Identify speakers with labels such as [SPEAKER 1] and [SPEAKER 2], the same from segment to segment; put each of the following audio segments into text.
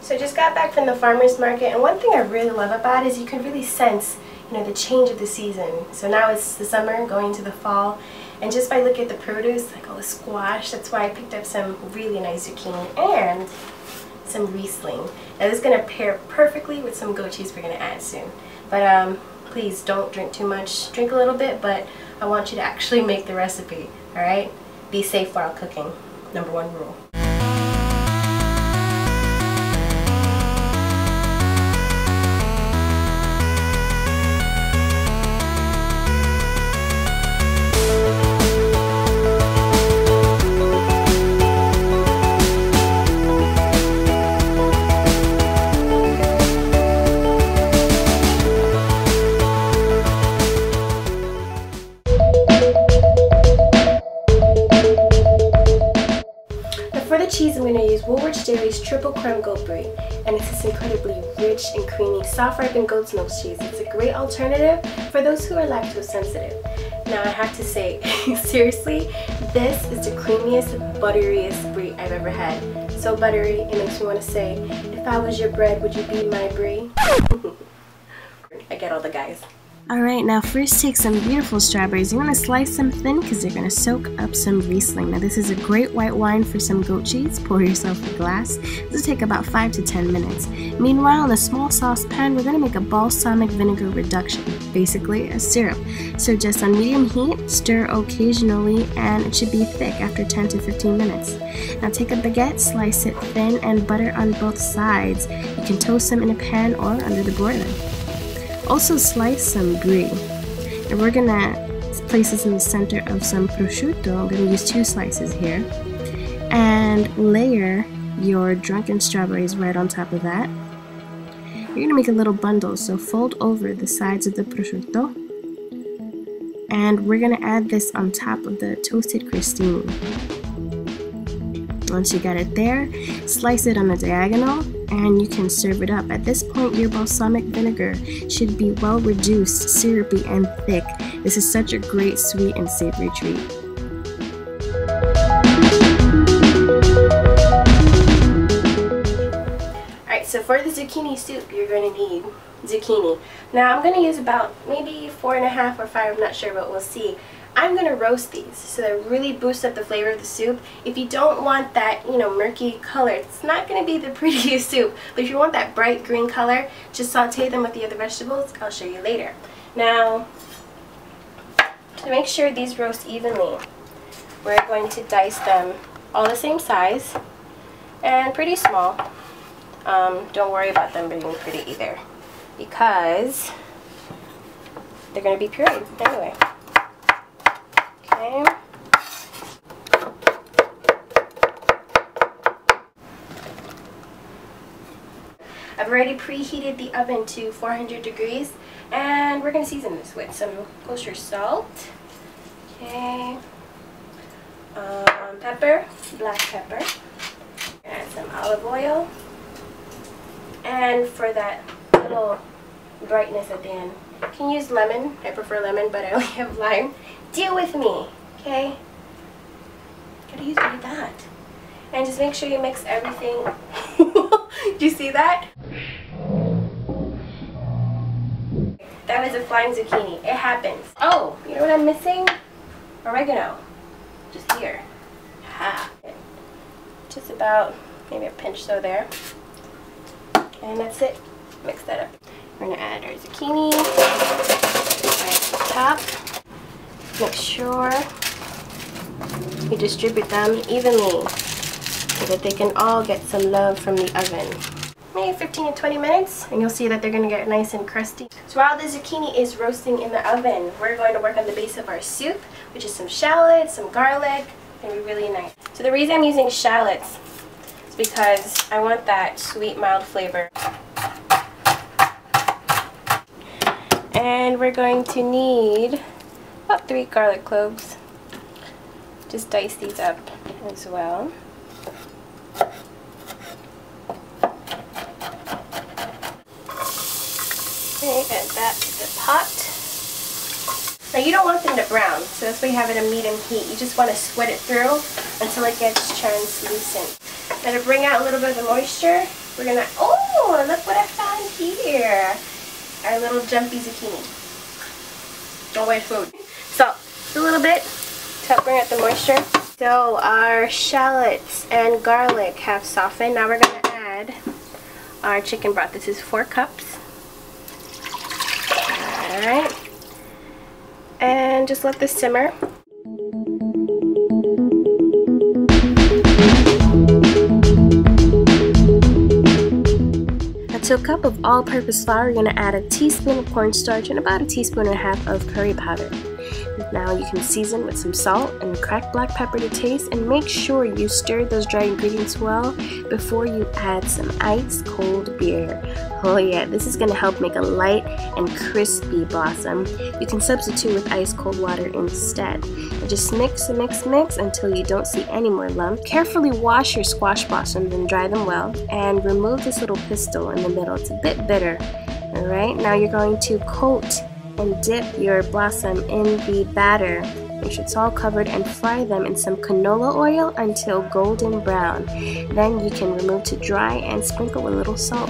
[SPEAKER 1] So I just got back from the farmer's market, and one thing I really love about it is you can really sense, you know, the change of the season. So now it's the summer going into the fall, and just by looking at the produce, like all the squash, that's why I picked up some really nice zucchini and some Riesling. Now this is going to pair perfectly with some goat cheese we're going to add soon. But please don't drink too much. Drink a little bit, but I want you to actually make the recipe, alright? Be safe while cooking. #1 rule. For the cheese, I'm going to use Woolwich Dairy's Triple Creme Goat Brie, and it's this incredibly rich and creamy, soft-ripened goat's milk cheese. It's a great alternative for those who are lactose sensitive. Now I have to say, seriously, this is the creamiest, butteriest brie I've ever had. So buttery, it makes me want to say, if I was your bread, would you be my brie? I get all the guys.
[SPEAKER 2] Alright, now first take some beautiful strawberries. You want to slice them thin because they're going to soak up some Riesling. Now this is a great white wine for some goat cheese. Pour yourself a glass. This will take about 5 to 10 minutes. Meanwhile, in a small saucepan, we're going to make a balsamic vinegar reduction, basically a syrup. So just on medium heat, stir occasionally, and it should be thick after 10 to 15 minutes. Now take a baguette, slice it thin, and butter on both sides. You can toast them in a pan or under the broiler. Also slice some brie, and we're gonna place this in the center of some prosciutto. I'm gonna use 2 slices here, and layer your drunken strawberries right on top of that. You're gonna make a little bundle, so fold over the sides of the prosciutto, and we're gonna add this on top of the toasted crostini. Once you got it there, slice it on the diagonal, and you can serve it up. At this point, your balsamic vinegar should be well reduced, syrupy, and thick. This is such a great sweet and savory treat.
[SPEAKER 1] Alright, so for the zucchini soup, you're going to need zucchini. Now I'm going to use about maybe 4.5 or 5, I'm not sure, but we'll see. I'm going to roast these so that it really boosts up the flavor of the soup. If you don't want that, you know, murky color, it's not going to be the prettiest soup. But if you want that bright green color, just saute them with the other vegetables. I'll show you later. Now, to make sure these roast evenly, we're going to dice them all the same size and pretty small. Don't worry about them being pretty either, because they're going to be pureed anyway. Okay. I've already preheated the oven to 400 degrees, and we're going to season this with some kosher salt, okay, pepper, black pepper, add some olive oil, and for that little brightness at the end, you can use lemon. I prefer lemon, but I only have lime. Deal with me, okay? Gotta use it like that. And just make sure you mix everything. Do you see that? That was a flying zucchini. It happens. Oh, you know what I'm missing? Oregano. Just here. Ha. Just about maybe a pinch so there. And that's it. Mix that up. We're gonna add our zucchini right on top. Make sure you distribute them evenly so that they can all get some love from the oven. Maybe 15 to 20 minutes, and you'll see that they're going to get nice and crusty. So while the zucchini is roasting in the oven, we're going to work on the base of our soup, which is some shallots, some garlic. It's going to be really nice. So the reason I'm using shallots is because I want that sweet, mild flavor. And we're going to need about 3 garlic cloves. Just dice these up as well. Okay, add that to the pot. Now you don't want them to brown, so that's why you have it at medium heat. You just want to sweat it through until it gets translucent. Now to bring out a little bit of the moisture, we're gonna, oh, look what I found here. Our little jumpy zucchini. Don't waste food. Salt, a little bit to help bring out the moisture. So our shallots and garlic have softened. Now we're gonna add our chicken broth. This is 4 cups. Alright. And just let this simmer. To a cup of all-purpose flour, you're going to add a teaspoon of cornstarch and about a teaspoon and a half of curry powder. Now you can season with some salt and cracked black pepper to taste, and make sure you stir those dry ingredients well before you add some ice cold beer. Oh yeah, this is going to help make a light and crispy blossom. You can substitute with ice cold water instead. And just mix and mix until you don't see any more lumps. Carefully wash your squash blossoms and dry them well, and remove this little pistil in the middle. It's a bit bitter. Alright, now you're going to coat and dip your blossom in the batter. Make sure it's all covered, and fry them in some canola oil until golden brown. Then you can remove to dry and sprinkle with a little salt.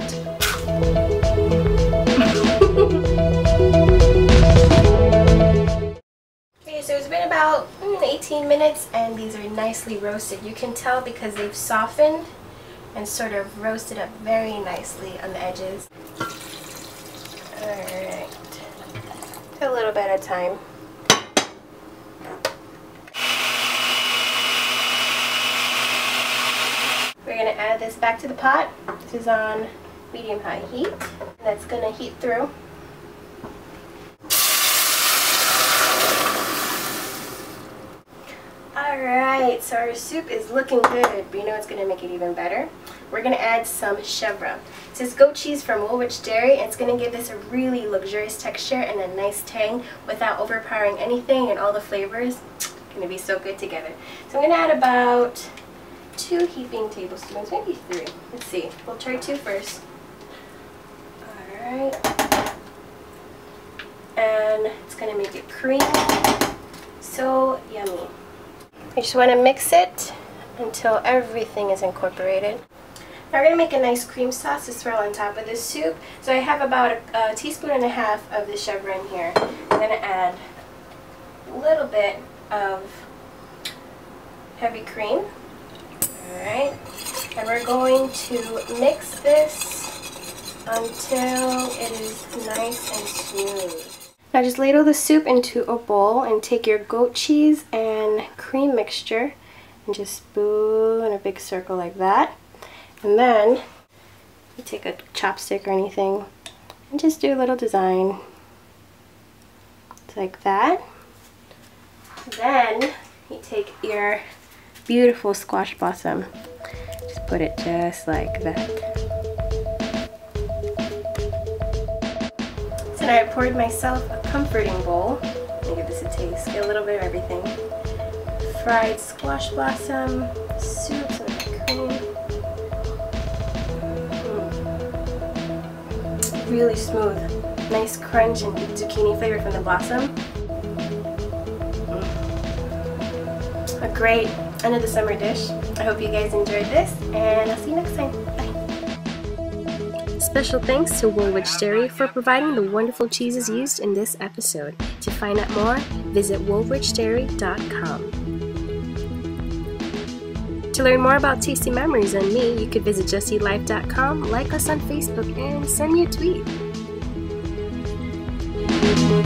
[SPEAKER 1] Okay, so it's been about 18 minutes and these are nicely roasted. You can tell because they've softened and sort of roasted up very nicely on the edges. Alright. A little bit at a time. We're going to add this back to the pot. This is on medium-high heat. That's going to heat through. Alright, so our soup is looking good, but you know what's going to make it even better? We're going to add some chèvre. This is goat cheese from Woolwich Dairy, and it's going to give this a really luxurious texture and a nice tang without overpowering anything, and all the flavors going to be so good together. So I'm going to add about 2 heaping tablespoons, maybe 3. Let's see. We'll try 2 first. Alright. And it's going to make it creamy. So yummy. I just want to mix it until everything is incorporated. Now we're going to make a nice cream sauce to swirl on top of this soup. So I have about a teaspoon and a half of the chèvre in here. I'm going to add a little bit of heavy cream. Alright. And we're going to mix this until it is nice and smooth. Now just ladle the soup into a bowl and take your goat cheese and cream mixture and just spoon in a big circle like that. And then you take a chopstick or anything and just do a little design. It's like that. Then you take your beautiful squash blossom. Just put it just like that. So now I poured myself a comforting bowl. Let me give this a taste. Get a little bit of everything. Fried squash blossom, soup, some cream. Really smooth. Nice crunch and zucchini flavor from the blossom. A great end of the summer dish. I hope you guys enjoyed this, and I'll see you next time. Bye. Special thanks to Woolwich Dairy for providing the wonderful cheeses used in this episode. To find out more, visit woolwichdairy.com. To learn more about Tastymemories and me, you could visit justeatlife.com, like us on Facebook, and send me a tweet.